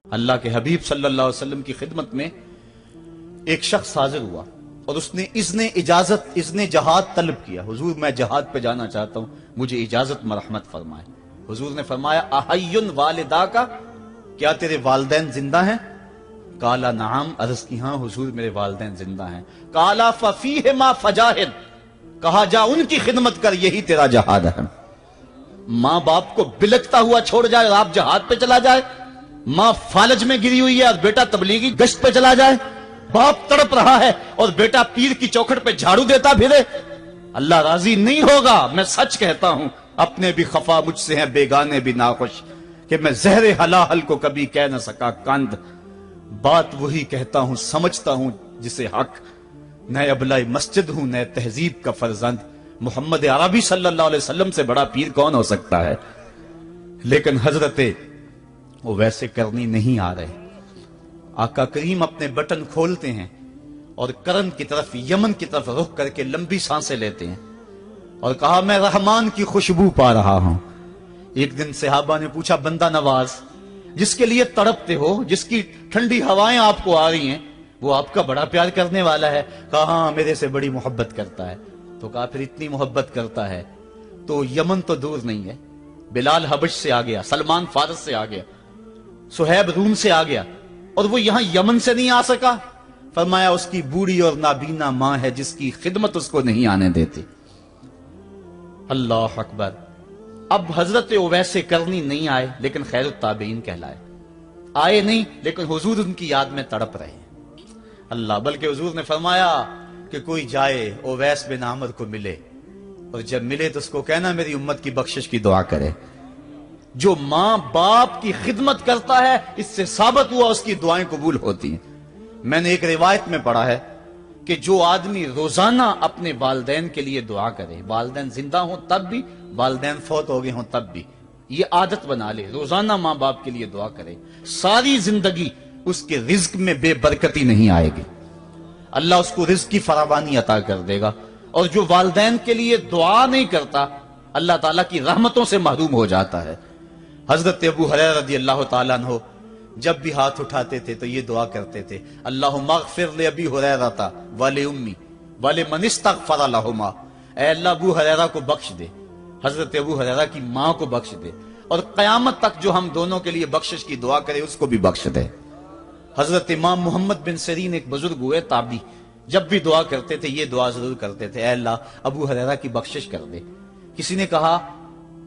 اللہ کے حبیب صلی اللہ علیہ وسلم کی خدمت میں ایک شخص حاضر ہوا اور اس نے اذن جہاد طلب کیا. حضور میں جہاد پہ جانا چاہتا ہوں, مجھے اجازت مرحمت فرمائے. حضور نے فرمایا احیٌ والدا کا, کیا تیرے والدین زندہ ہیں؟ قالا نعم, عرض کی ہاں حضور میرے والدین زندہ ہیں. قالا ففیہما فجاہد, کہا جا ان کی خدمت کر, یہی تیرا جہاد ہے. ماں باپ کو بلکتا ہوا چھوڑ جائے اور آپ جہاد پہ چلا جائے, ماں فالج میں گری ہوئی ہے اور بیٹا تبلیغی گشت پہ چلا جائے, باپ تڑپ رہا ہے اور بیٹا پیر کی چوکھٹ پہ جھاڑو دیتا پھرے, اللہ راضی نہیں ہوگا. میں سچ کہتا ہوں, اپنے بھی خفا مجھ سے ہیں, بیگانے بھی ناخوش, کہ میں زہر حلاحل کو کبھی کہہ نہ سکا کند. بات وہی کہتا ہوں, سمجھتا ہوں جسے حق, نئے ابلائی مسجد ہوں, نئے تہذیب کا فرزند. محمد عربی صلی اللہ علیہ وسلم سے بڑا پیر کون ہو سکتا ہے؟ لیکن حضرت وہ ویسے کرنی نہیں آ رہے. آقا کریم اپنے بٹن کھولتے ہیں اور کرن کی طرف, یمن کی طرف رخ کر کے لمبی سانسیں لیتے ہیں اور کہا میں رحمان کی خوشبو پا رہا ہوں. ایک دن صحابہ نے پوچھا, بندہ نواز جس کے لیے تڑپتے ہو, جس کی ٹھنڈی ہوائیں آپ کو آ رہی ہیں, وہ آپ کا بڑا پیار کرنے والا ہے. کہا ہاں میرے سے بڑی محبت کرتا ہے. تو کہا پھر اتنی محبت کرتا ہے تو یمن تو دور نہیں ہے, بلال حبش سے آ گیا, سلمان فارس سے آ گیا, سہیب روم سے آ گیا, اور وہ یہاں یمن سے نہیں آ سکا. فرمایا اس کی بوڑھی اور نابینا ماں ہے جس کی خدمت اس کو نہیں آنے دیتی. اللہ اکبر. اب حضرت اویس کرنی نہیں آئے لیکن خیر التابعین کہلائے. آئے نہیں لیکن حضور ان کی یاد میں تڑپ رہے ہیں. اللہ, بلکہ حضور نے فرمایا کہ کوئی جائے اویس بن عامر کو ملے, اور جب ملے تو اس کو کہنا میری امت کی بخشش کی دعا کرے. جو ماں باپ کی خدمت کرتا ہے اس سے ثابت ہوا اس کی دعائیں قبول ہوتی ہیں. میں نے ایک روایت میں پڑھا ہے کہ جو آدمی روزانہ اپنے والدین کے لیے دعا کرے, والدین زندہ ہوں تب بھی, والدین فوت ہو گئے ہوں تب بھی, یہ عادت بنا لے, روزانہ ماں باپ کے لیے دعا کرے, ساری زندگی اس کے رزق میں بے برکتی نہیں آئے گی. اللہ اس کو رزق کی فراوانی عطا کر دے گا. اور جو والدین کے لیے دعا نہیں کرتا اللہ تعالیٰ کی رحمتوں سے محروم ہو جاتا ہے. حضرت ابو ہریرہ رضی اللہ تعالیٰ عنہ جب بھی ہاتھ اٹھاتے تھے تو یہ دعا کرتے تھے, اللہم اغفر لابی ہریرہ ولأمی ولمن استغفر لہما. اے اللہ ابو ہریرہ کو بخش دے, حضرت ابو ہریرہ کی ماں کو بخش دے, اور قیامت تک جو ہم دونوں کے لیے بخشش کی دعا کرے اس کو بھی بخش دے. حضرت امام محمد بن سیرین ایک بزرگ ہوئے تابعی, جب بھی دعا کرتے تھے یہ دعا ضرور کرتے تھے, اے اللہ ابو ہریرہ کی بخشش کر دے. کسی نے کہا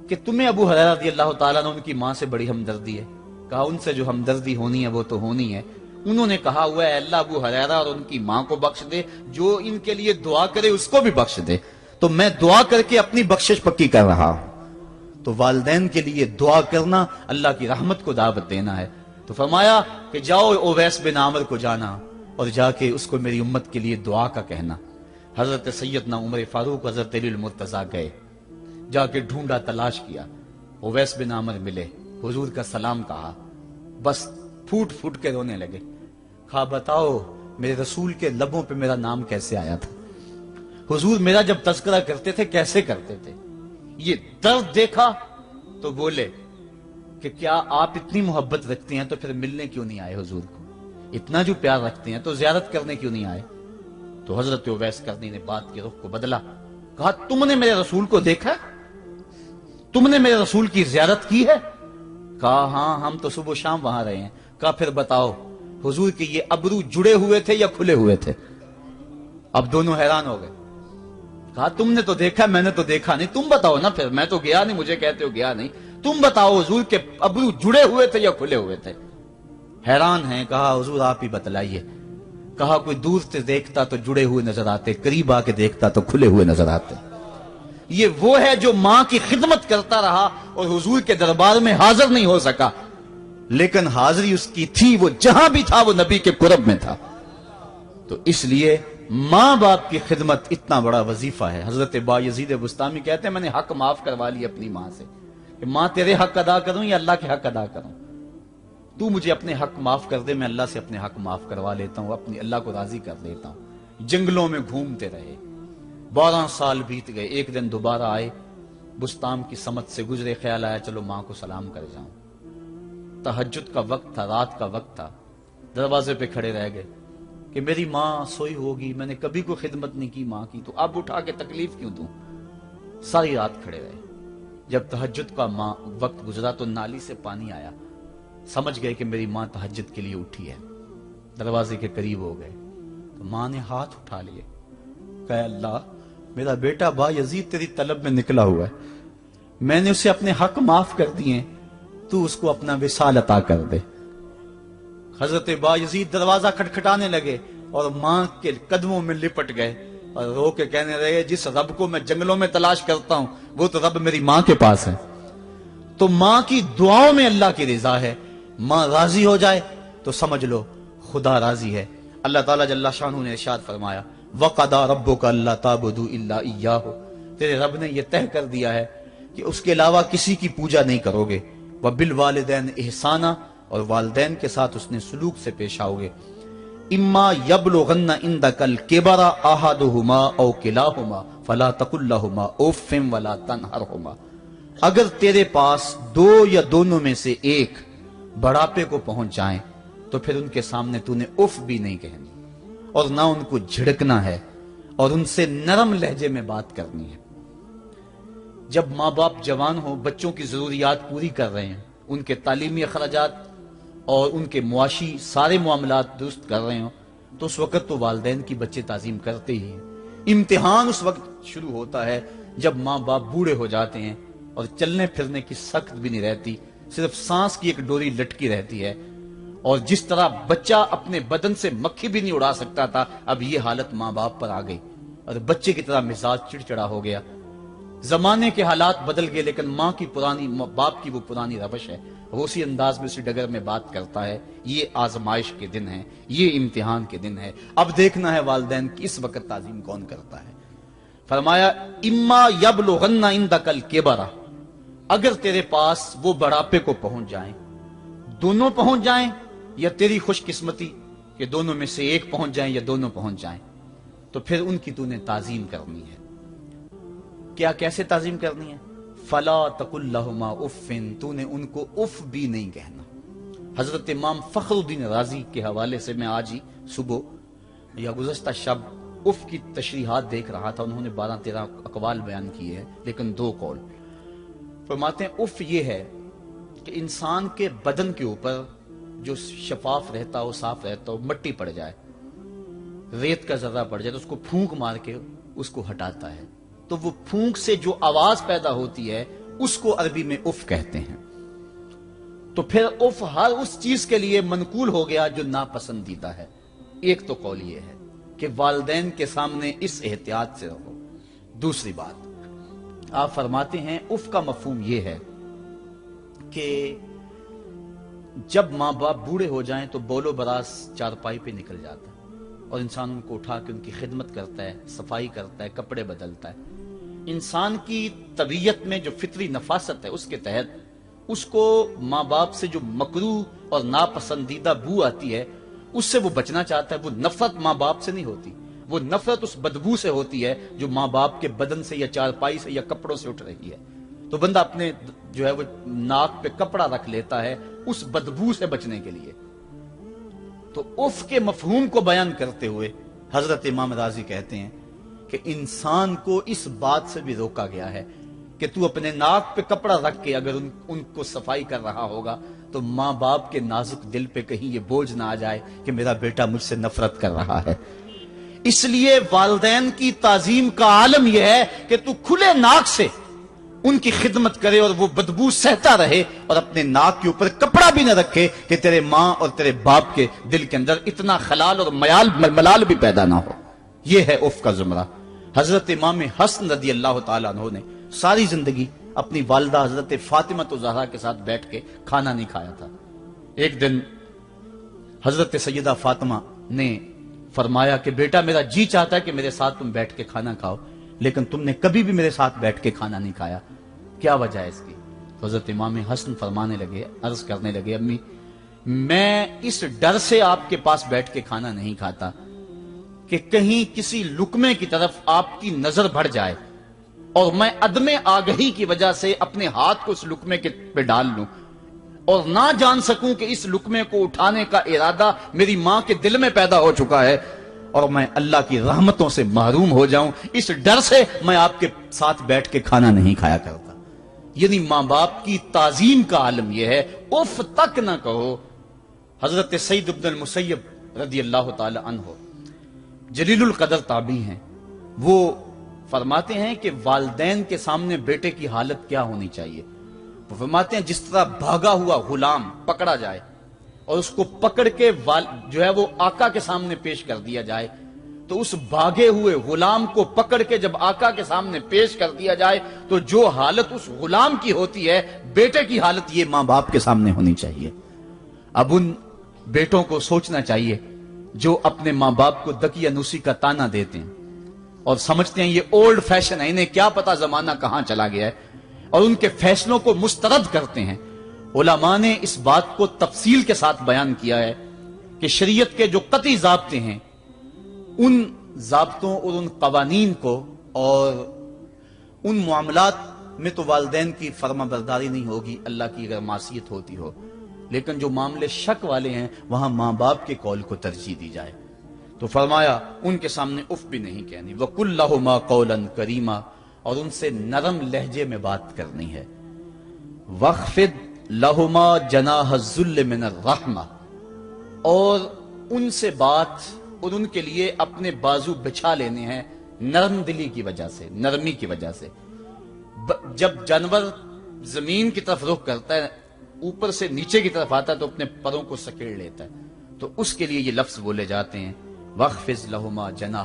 کہ تمہیں ابو ہریرہ رضی اللہ تعالیٰ عنہ ان کی ماں سے بڑی ہمدردی ہے. کہا ان سے جو ہمدردی ہونی ہے وہ تو ہونی ہے. انہوں نے کہا ہوا ہے اللہ ابو ہریرہ اور ان کی ماں کو بخش دے, جو ان کے لیے دعا کرے اس کو بھی بخش دے. تو میں دعا کر کے اپنی بخشش پکی کر رہا ہوں. تو والدین کے لیے دعا کرنا اللہ کی رحمت کو دعوت دینا ہے. تو فرمایا کہ جاؤ اویس بن عامر کو جانا اور جا کے اس کو میری امت کے لیے دعا کا کہنا. حضرت سیدنا عمر فاروق حضرت علی المرتضیٰ گئے, جا کے ڈھونڈا, تلاش کیا, اویس بن عامر ملے, حضور کا سلام کہا, بس پھوٹ پھوٹ کے رونے لگے. کہا بتاؤ میرے رسول کے لبوں پہ میرا نام کیسے آیا تھا, حضور میرا جب تذکرہ کرتے تھے کیسے کرتے تھے. یہ درد دیکھا تو بولے کہ کیا آپ اتنی محبت رکھتے ہیں تو پھر ملنے کیوں نہیں آئے حضور کو, اتنا جو پیار رکھتے ہیں تو زیارت کرنے کیوں نہیں آئے. تو حضرت اویس کرنی نے بات کے رخ کو بدلا, کہا تم نے میرے رسول کو دیکھا, تم نے میرے رسول کی زیارت کی ہے؟ کہا ہاں ہم تو صبح و شام وہاں رہے ہیں. کہا پھر بتاؤ حضور کے یہ ابرو جڑے ہوئے تھے یا کھلے ہوئے تھے؟ اب دونوں حیران ہو گئے. کہا تم نے تو دیکھا, میں نے تو دیکھا نہیں, تم بتاؤ نا پھر, میں تو گیا نہیں, مجھے کہتے ہو گیا نہیں, تم بتاؤ حضور کے ابرو جڑے ہوئے تھے یا کھلے ہوئے تھے؟ حیران ہیں. کہا حضور آپ ہی بتلائیے. کہا کوئی دور سے دیکھتا تو جڑے ہوئے نظر آتے, قریب آ کے دیکھتا تو کھلے ہوئے نظر آتے. یہ وہ ہے جو ماں کی خدمت کرتا رہا اور حضور کے دربار میں حاضر نہیں ہو سکا, لیکن حاضری اس کی تھی, وہ جہاں بھی تھا وہ نبی کے قرب میں تھا. تو اس لیے ماں باپ کی خدمت اتنا بڑا وظیفہ ہے. حضرت بایزید بستامی کہتے ہیں میں نے حق معاف کروا لی اپنی ماں سے, کہ ماں تیرے حق ادا کروں یا اللہ کے حق ادا کروں, تو مجھے اپنے حق معاف کر دے, میں اللہ سے اپنے حق معاف کروا لیتا ہوں, اپنی اللہ کو راضی کر لیتا ہوں. جنگلوں میں گھومتے رہے, 12 سال بیت گئے. ایک دن دوبارہ آئے, بستام کی سمت سے گزرے, خیال آیا چلو ماں کو سلام کر جاؤں. तहज्जुद का वक्त था, रात का वक्त था, दरवाजे पे खड़े रह गए कि मेरी माँ सोई होगी, मैंने कभी कोई खिदमत नहीं की माँ की, तो अब उठा के तकलीफ क्यों दूं। सारी रात खड़े रहे। जब तहज्जुद का वक्त गुजरा तो नाली से पानी आया, समझ गए कि मेरी माँ तहज्जुद के लिए उठी है। दरवाजे के करीब हो गए तो माँ ने हाथ उठा लिए, कहा अल्लाह मेरा बेटा बा यजीद तेरी तलब में निकला हुआ है, मैंने उसे अपने हक माफ कर दिए, तू उसको अपना विसाल अता कर दे। हजरत बा यजीद दरवाजा खटखटाने लगे और मां के कदमों में लिपट गए और रो के कहने लगे, जिस रब को मैं जंगलों में तलाश करता हूं वो तो रब मेरी मां के पास है। तो मां की दुआओं में अल्लाह की रिजा है। मां राजी हो जाए तो समझ लो खुदा राजी है। अल्लाह ताला जल्ला शानहू ने इरशाद फरमाया, वक़दा रब्बुका अल्ला ताबुदू इल्ला इय्याहु, तेरे रब ने यह तय कर दिया है कि उसके अलावा किसी की पूजा नहीं करोगे। व बिल वालिदैन इहसाना, और वालिदैन के साथ उसने सलूक से पेश आओगे। इम्मा यबलुगन्ना इंदकल किबरा अहदुहुमा औ किलाहुमा फला तकुल लहुमा उफ़्फ़िन वला तनहरहुमा, अगर तेरे पास दो या दोनों में से एक बढ़ापे को पहुंच जाएं तो फिर उनके सामने तूने उफ भी नहीं कहनी और ना उनको झिड़कना है और उनसे नरम लहजे में बात करनी है। जब माँ बाप जवान हो, बच्चों की जरूरियात पूरी कर रहे हैं, उनके तालीमी अखराजात और उनके मुआशी सारे मामलात दुरुस्त कर रहे हो, तो उस वक्त तो वालिदैन की बच्चे ताजीम करते ही हैं। इम्तिहान उस वक्त शुरू होता है जब माँ बाप बूढ़े हो जाते हैं और चलने फिरने की सख्त भी नहीं रहती, सिर्फ सांस की एक डोरी लटकी रहती है। और जिस तरह बच्चा अपने बदन से मक्खी भी नहीं उड़ा सकता था, अब ये हालत माँ बाप पर आ गई और बच्चे की तरह मिजाज चिड़चिड़ा हो गया। जमाने के हालात बदल गए, लेकिन माँ की पुरानी, बाप की वो पुरानी रवश है, वो उसी अंदाज में, उसी डगर में बात करता है। ये आजमाइश के दिन है, ये इम्तिहान के दिन है। अब देखना है वालिदैन की इस वक्त ताजीम कौन करता है। फरमाया इम्मा यबलुगन्ना इंदकल किबरा, अगर तेरे पास वो बढ़ापे को पहुंच जाएं, दोनों पहुंच जाएं, या तेरी खुशकिस्मती कि दोनों में से एक पहुंच जाएं या दोनों पहुंच जाएं, तो फिर उनकी तूने ताजीम करनी है। क्या, कैसे ताजीम करनी है? फला तकुल लहुमा उफ़्फ़िन, तूने उनको उफ भी नहीं कहना। हजरत इमाम फखरुद्दीन राजी के हवाले से मैं आज ही सुबह या गुज़श्ता शब उफ की तशरीहात देख रहा था। उन्होंने 12-13 अकवाल बयान किए हैं, लेकिन 2 कौल फरमाते हैं। उफ ये है कि इंसान के बदन के ऊपर जो शफाफ रहता हो, साफ रहता हो, मट्टी पड़ जाए, रेत का जर्रा पड़ जाए तो उसको फूंक मार के उसको हटाता है, तो वो फूंक से जो आवाज पैदा होती है उसको अरबी में उफ कहते हैं। तो फिर उफ हर उस चीज के लिए मनकूल हो गया जो नापसंदीदा है। एक तो कौल ये है कि वालिदैन के सामने इस एहतियात से रहो। दूसरी बात, आप फरमाते हैं उफ का मफहूम ये है कि जब माँ बाप बूढ़े हो जाएं तो बोलो बरास चारपाई पे निकल जाता है और इंसान उनको उठा के उनकी खिदमत करता है, सफाई करता है, कपड़े बदलता है। इंसान की तबीयत में जो फितरी नफासत है उसके तहत उसको माँ बाप से जो मकरूह और नापसंदीदा बू आती है उससे वो बचना चाहता है। वो नफरत माँ बाप से नहीं होती, वो नफरत उस बदबू से होती है जो माँ बाप के बदन से या चारपाई से या कपड़ों से उठ रही है। तो बंदा अपने जो है वो नाक पे कपड़ा रख लेता है उस बदबू से बचने के लिए। तो उफ के मफहूम को बयान करते हुए हजरत इमाम राजी कहते हैं कि इंसान को इस बात से भी रोका गया है कि तू अपने नाक पे कपड़ा रख के अगर उनको सफाई कर रहा होगा तो माँ बाप के नाजुक दिल पे कहीं ये बोझ ना आ जाए कि मेरा बेटा मुझसे नफरत कर रहा है। इसलिए वालिदैन की ताजीम का आलम यह है कि तू खुले नाक से उनकी खिदमत करे और वो बदबू सहता रहे और अपने नाक के ऊपर कपड़ा भी न रखे कि तेरे माँ और तेरे बाप के दिल के अंदर इतना खलाल और मलाल भी पैदा ना हो। यह है उफ का जुमरा। हजरत इमाम हसन रदी अल्लाह तआला अन्हु ने सारी जिंदगी अपनी वालिदा हजरत फातिमा तो ज़हरा के साथ बैठ के खाना नहीं खाया था। एक दिन हजरत सैयदा फातिमा ने फरमाया कि बेटा मेरा जी चाहता है कि मेरे साथ तुम बैठ के खाना खाओ, लेकिन तुमने कभी भी मेरे साथ बैठ के खाना नहीं खाया, क्या वजह है इसकी? तो हजरत इमाम हसन फरमाने लगे, अर्ज करने लगे, अम्मी मैं इस डर से आपके पास बैठ के खाना नहीं खाता कि कहीं किसी लुकमे की तरफ आपकी नजर बढ़ जाए और मैं अदमे आगही की वजह से अपने हाथ को उस लुकमे के पे डाल लूं। और ना जान सकूं कि इस लुकमे को उठाने का इरादा मेरी मां के दिल में पैदा हो चुका है और मैं अल्लाह की रहमतों से महरूम हो जाऊं, इस डर से मैं आपके साथ बैठ के खाना नहीं खाया करता। यानी मां बाप की ताजीम का आलम यह है, उफ तक ना कहो। हजरत सईद इब्न मुसय्यब रदी अल्लाह ताला अन्हो जलीलुल कदर ताबी हैं, वो फरमाते हैं कि वालिदैन के सामने बेटे की हालत क्या होनी चाहिए। वो फरमाते हैं जिस तरह भागा हुआ गुलाम पकड़ा जाए और उसको पकड़ के जो है वो आका के सामने पेश कर दिया जाए, तो उस भागे हुए गुलाम को पकड़ के जब आका के सामने पेश कर दिया जाए तो जो हालत उस गुलाम की होती है, बेटे की हालत ये मां बाप के सामने होनी चाहिए। अब उन बेटों को सोचना चाहिए जो अपने मां बाप को दकियानूसी का ताना देते हैं और समझते हैं ये ओल्ड फैशन है, इन्हें क्या पता जमाना कहां चला गया है, और उनके फैसलों को मुस्तरद करते हैं। उलमा ने इस बात को तफसील के साथ बयान किया है कि शरीयत के जो कतई ज़ाब्ते हैं, उन ज़ाब्तों और उन कवानीन को और उन मामलात में तो वालिदैन की फर्माबरदारी नहीं होगी अल्लाह की अगर मासियत होती हो, लेकिन जो मामले शक वाले हैं वहां मां बाप के कौल को तरजीह दी जाए। तो फरमाया उनके सामने उफ भी नहीं कहनी, वकुल्लहुमा कौलन करीमा, और उनसे नरम लहजे में बात करनी है। वख्फिद लहुमा जनाह ज़ुल्ल मिनर रहमा, और उनसे बात और उनके लिए अपने बाजू बिछा लेने हैं नरम दिली की वजह से, नरमी की वजह से। जब जानवर जमीन की तरफ रुख करता है, ऊपर से नीचे की तरफ आता है तो अपने परों को सकेड़ लेता है, तो उसके लिए ये लफ्ज बोले जाते हैं वख्फिज लहुमा जनाह